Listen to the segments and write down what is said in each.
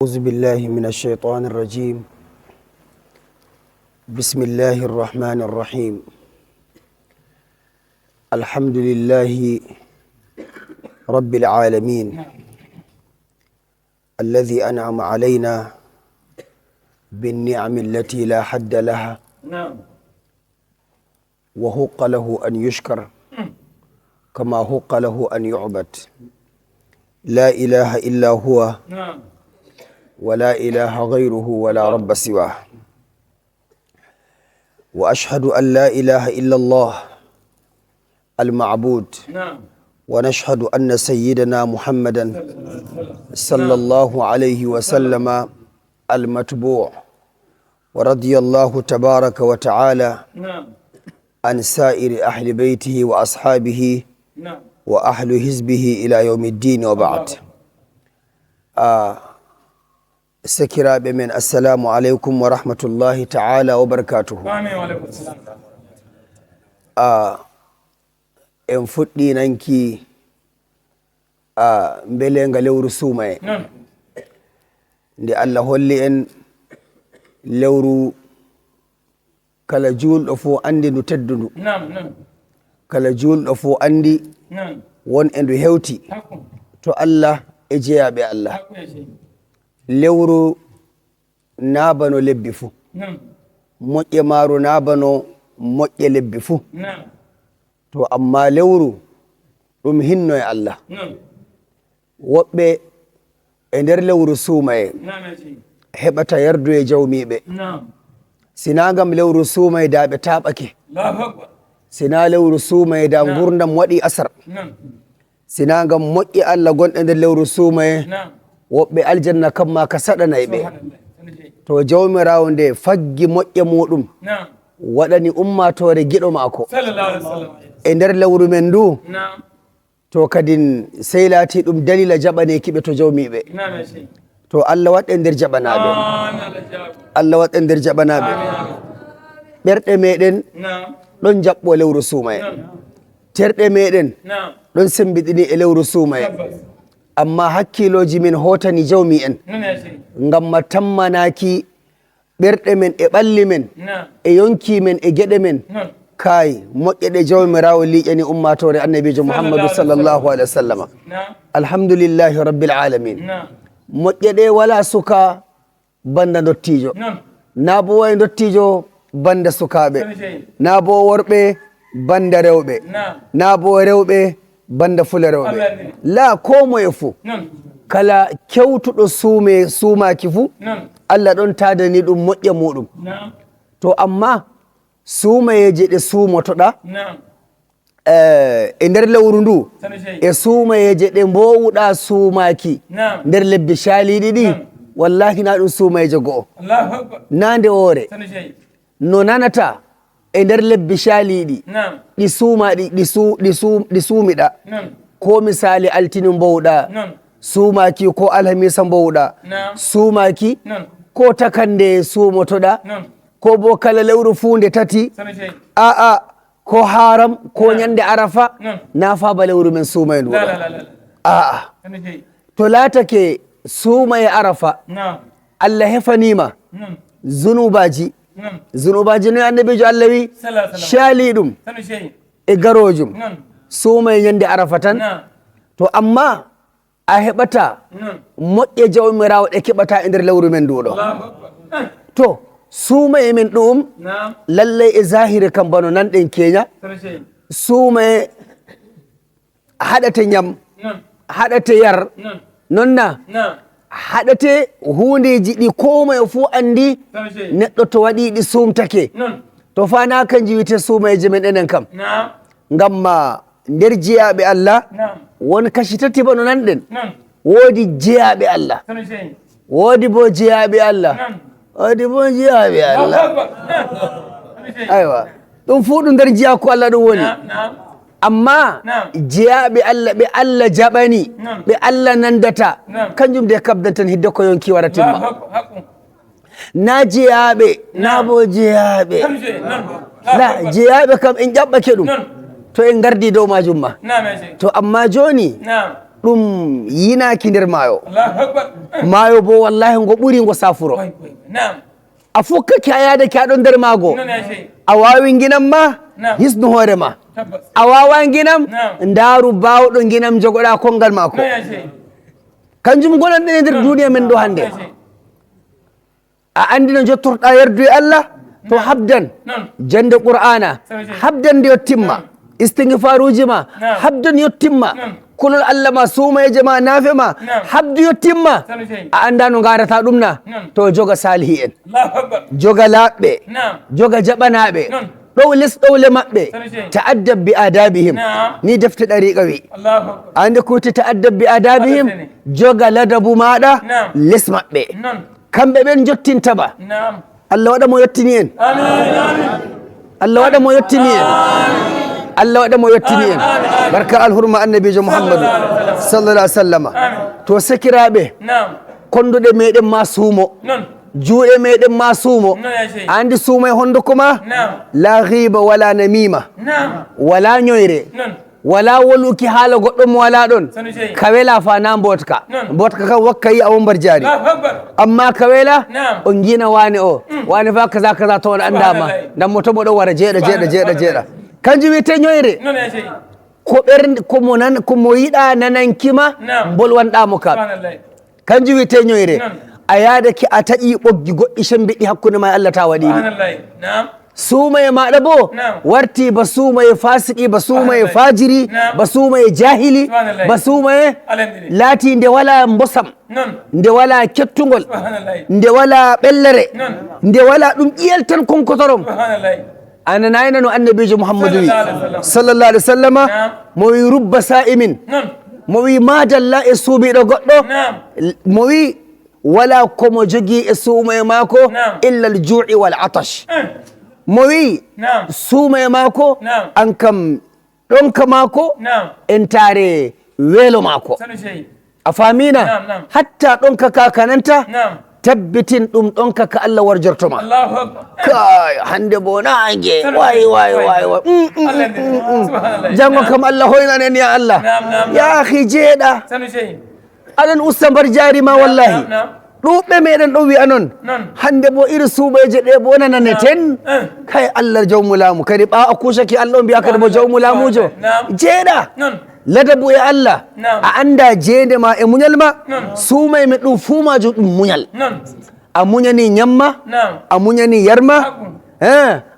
أعوذ بالله من الشيطان الرجيم. بسم الله الرحمن الرحيم. الحمد لله رب العالمين الذي أنعم علينا بالنعم التي لا حد لها وحق له أن يشكر كما حق له أن يعبد. لا إله إلا هو ولا إله غيره ولا رب سواه. وأشهد أن لا إله إلا الله المعبود. ونشهد أن سيدنا محمدا صلى الله عليه وسلم المتبوع. ورضي الله تبارك وتعالى عن سائر أهل بيته وأصحابه وأهل حزبه إلى يوم الدين وبعد. sakiraɓe men assalamu aleykum wa rahmatullahi ta'ala wa barakatuhu. En fuɗɗi nanki belenga lewru suuma e nde Allah holli en lewru kala julɗo fo andi ndu teddudu, kala julɗo fo andi won e ndu hewti to Allah e jeyaɓe Allah. lewru naabano lebbi fuu, moƴƴe maaro naabano moƴƴe lebbi fuu, to amma lewru ɗum hinno e Allah. woɓɓe e nder lewru suuma e heɓata yardu e jawmiɓe. sina ngam lewru suuma e da ɓe taɓake, sina lewru suuma e da gurdam waɗi asar, sina ngam moƴƴe Allah gonɗe nder lewru suuma e woɓɓe aljanna kamma ka saɗanay ɓe. to jawmirawo nde faggi moƴƴe muɗum waɗani ummatore giɗo maako e nder lewru men ndu, to kadin sey laati ɗum dalila jaɓanekiɓe to jawmiɓe. to Allah waɗe nder jaɓanaɓe, Allah waɗe nder jaɓanaɓe. ɓerɗe meɗen ɗon jaɓɓo lewru suuma e, terɗe meɗen ɗon sembiɗini e lewru suuma e, amma hakkiloji min hotani jawmi en ngam ma tammanaki ɓerɗe men e ɓalli men e yonki men e geɗe men kai moƴƴe ɗe jawmirawo liƴani ummatore annabijo Muhammadu sallallahu alaihi wa sallam. alhamdulillahi rabbil alamin. moƴƴe ɗe wala suka banda dottijo, na bo way dottijo banda sukaɓe, na bo worɓe banda rewɓe, na bo rewɓe banda fularewɓe. la ko moye fuu kala kewtuɗo suumaki fuu Allah ɗon tadani ɗum moƴƴe muɗum. to amma suumayeje ɗe suumotoɗa e nder lewru ndu e suumayeje ɗe mbowuɗa suumaki nder lebbi shaliɗi ɗi, wallahi na ɗum suumayeje go'o. na nde woore no nanata e nder lebbi shaliɗi ɗi suumaɗi ɗi suumiɗa, ko misali altini mbowɗa suumaki, ko alhamisa mbowɗa suumaki, ko takande suumotoɗa, ko bo kala lewru funde tati, aa ko haram ko nyande arafa na faba lewru men suuma e nduɗa. aa to latake suuma e arafa Allah hefanima zunubaji no annabijo Allah wi shali ɗum e garojum suuma e nyande arafa tan. to amma a heɓata moƴƴe jawmirawo ɗe keɓata e nder lewru men nduɗo. to suuma e men ɗum lallay e zahiri kam bano nanɗen keña, suuma e haɗate ñam, haɗate yar, nonna haɗate hundeji ɗi komoye fuu andi neɗɗo to waɗi ɗi sumtake. to fana kanji wite suumayeje men enen kam, ngam ma nder jeyaɓe Allah won kashi tati bano nanɗen. woodi jeyaɓe Allah, woodi bo jeyaɓe Allah, woodi bo jeyaɓe Allah. aywa ɗum fuu ɗum nder jeyako Allah ɗum woni. amma jeyaɓe Allah ɓe Allah jaɓani, ɓe Allah nandata, kanjum de kabdan tan hidde ko yonki waratimma. na jeyaɓe na bo jeyaɓe, na jeyaɓe kam en ƴaɓɓake ɗum to en gardi dow majum ma. to amma joni ɗum yinaaki nder maayo Allahu akbar. maayo bo wallahi ngo ɓuri ngo safuro Naam. a fokkake a yaadake aɗon nder maago Non ya shay. a waawi nginam ma Naam. hisnu hoore ma Tabbas. a waawa nginam Naam. ndaaru baawɗo nginam jogoɗa kongal maako Non ya shay. kanjum gonanɗen e nder duniya men ɗo hannde Ya shay. a andi no jottorɗa yerdu e Allah to habdan Non. jande qur'ana Sabi- habdan nde yettimma istigfaruji ma Naam. habdan yettimma Naam. kulol Allah ma sumayeje ma nafe ma Naam. habdu yettimma Sabi- shay. a anda no garata ɗum na Naam. to joga salihi en Allahu akbar. joga laaɓɓe Naam. joga jaɓanaɓe Non. ɗow les ɗowle maɓɓe Sabi- shay. ta'addab bi adabihim Naam. ni defte ɗariqa wi Allahu akbar. ande kuti ta'addab bi adabihim Sabi- joga ladabu maɗa Naam. les maɓɓe Non. kamɓe ɓen jottintaba Naam. Allah waɗa mo yettini en Amin. Amin. Allah waɗa mo yettini en Allah waɗa mo yettini en barka alhurma annabijo muhammadu sallallahu alaihi wa sallama to sakiraɓe Naam. konduɗe meɗen ma suumo Non. juuɗe meɗen ma suumo Non ya shay. andi suumo e honduko ma Naam. la ghiba wala namima Naam. wala ñoyre Non. wala woluki haala goɗɗo mo wala ɗon Sanu shay. kawela fa na mbotka Non. mbotka kam wakka yi a wombar jaari Allahu akbar. amma kawela Naam. on gina wane o wane fa kaza kaza to on andama Subhanallah. dan mo tomo ɗo wara jeeɗa jeeɗa jeeɗa jeeɗa kanjum wiyete ñoyre Non ya shay. ko ɓernde komo yiɗa nanankima Naam. bolwanɗamo kam Subhanallah. kanjum wiyete ñoyre Non. a yaadake a taƴi ɓoggi goɗɗi sembiɗɗi hakkude ma e Allah ta waɗimi Subhanallah. Naam. suumaye maɗa bo Naam. warti ba suumaye fasiki ba suumaye Subhanallah. fajiri Naam. ba suumaye jahili Subhanallah. ba suumaye Alhamdulillah. laati nde wala mbosam Non. nde wala kettugol Subhanallah. nde wala ɓellere Non. nde wala ɗum ƴiyel tan konkotorom Subhanallah. ananayna no annabijo muhammadu wi Sallallahu alaihi wasallam. sallallahu alih wa sallama Naam. mo wi rubba sa'imin Non. mo wi madalla e suubiɗo goɗɗo Naam. mo wi wala komo jogii e suumaye maako Naam. illa al ju'i wal atash Eh. mo wi Naam. suumaye maako Naam. an kam ɗonka maako Naam. entare weelo maako Sanu shay. a famina Naam, naam. hatta ɗonka ka kananta Naam. tabbitin ɗum ɗonka ka Allah warjortoma Allahu akbar. kay hande bo nangue way way way way Alhamdulillah. Subhanallah. jango kam Allah hoynanen ya Allah Naam, naam, naam. ya akhi jeeɗa Sanu shay. aɗon usta mbar jaari ma wallahi Naam. Naam. ɗuɓɓe meɗen ɗo wi'a noon Non. hande bo iri suuɓeje ɗe bo nananeten Eh. kay Allah jawmu laamu kadi ɓa a kusaki Allah o mbiya kadi bo jawmu laamujo Naam. jeeɗa Non. ladabu e Allah Naam. a anda jeende ma e muñal ma Non. suumay men ɗum fuu majum ɗum muñal Non. a muñani ñamma Naam. a muñani yarma Hakku.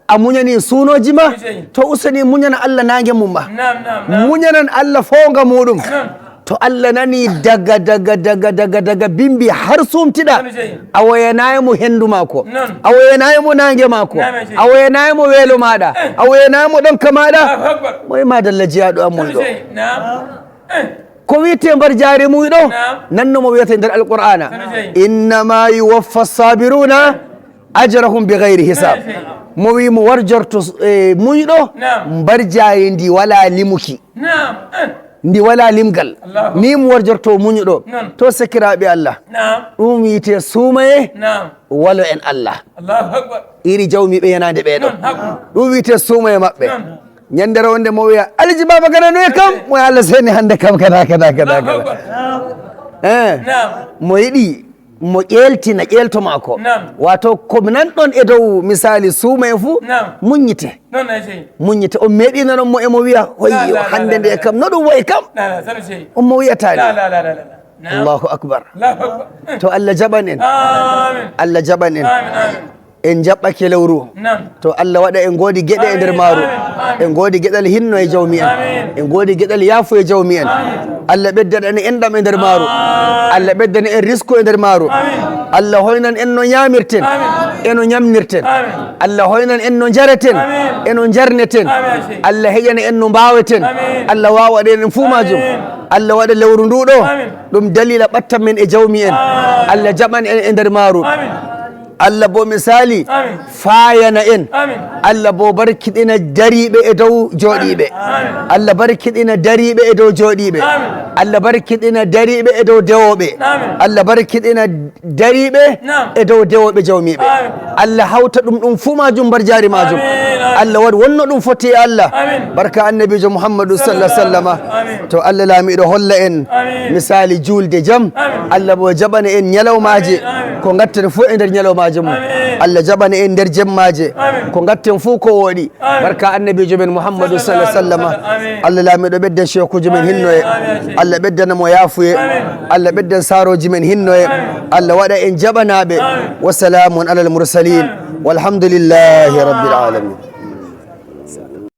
a muñani suunoji ma Sey. to usani muñana Allah nangue mum ma Naam. Naam. Naam. muñanan Allah fonga muɗum Non. to Allah nani daga bimbi har sumtiɗa Sanu sey. a wayanayimo hendu mako Non. a wayanayimo nangue mako Name sey. a wayanayimo weelo maɗa a wayanayimo ɗonka maɗa Allahu akbar. moye madalla jeyaɗo ammol Sanu ɗo shay. Naam. Eh. ko wiyete mbar jaari muyɗo Naam. nannomo wiyete nder alqur'ana Sanu sey. innama yuwaffa sabiruna ajrahum bigayri hisab Sanu sey. mo wi mo warjorto muyɗo Naam. mbar jaari ndi wala limuki Naam. Eh. ndi wala limgal Allahu ni mo warjorto muñuɗo Non. to sakiraɓe Allah Naam. ɗum wiyete suumaye Naam. walo en Allah Allahu akbar. iri jawmiɓe yanade ɓeɗo Non. Hakku. ɗum wiyete suumaye maɓɓe Non. ñandere wonde mo wiya aliji baba gana noye kam mo Allah seni hande kam kada Allahu akbar. Naam. mo yiɗi mo ƴeltina ƴelto mako Naam. wato komi nanɗon e dow misali suumaye fuu Naam. muññite Non ya shay. muññite on meeɗino noon mo emo wiya hoyyo la, hande la, nde la. kam no ɗum wayi kam La la. Sanu shay. on mo wiyatani La la la la la. Naam. allahu akbar Allahu akbar. Eh. to Allah jaɓan en Amin. Allah jaɓan en Amin. Amin. en jaɓɓake lewru Naam. to Allah waɗa en godi gueɗe e nder maaru Amin. en godi gueɗal hinno e jawmi en Amin. en godi gueɗal yaafo e jawmi en Allah ɓeddana en enɗam e nder maaru Allah ɓeddana en risque e nder maaru Allah hoynan en no ñamirten eno ñamnirten Amin. Allah hoynan en no jareten Amin. eno jarneten Amin. Allah heƴana en no mbaweten Amin. Allah wawaɗen en fuu majum Amin. Allah waɗa lewru nduɗo Amin. ɗum dalila ɓattan men e jawmi en Allah jaɓan en e nder maaru Amin. Allah bo misali Amin. fayana en Amin. Allah bo barkiɗina dariɓe e dow jooɗiɓe Amin. Allah barkiɗina dariɓe e dow jooɗiɓe Amin. Allah barkiɗina dariɓe e dow dewoɓe Amin. Allah barkiɗina dariɓe Naam. e dow dewoɓe jawmiɓe Amin. Allah hawta ɗum fu majum bar jari majum Allah waɗ wonno ɗum foti Allah barka annabijo Muhammadu sallallahu alaihi wasallama to Allah laamiɗo holla en misali julde jam Allah bo jaɓana en ñalawmaje ko gatten fu e nder ñalawmaje mum Allah jaɓana en nder jemmaje ko gatten fu ko woɗi barka annabijo men Muhammadu sallallahu alaihi wasallama Allah laamiɗo ɓedden chekuji men hinnoye Allah ɓeddanamo yaafuye Allah ɓeddan saroji men hinnoye Allah waɗa en jaɓanaɓe wa salamun alal mursalin walhamdulillahi rabbil alamin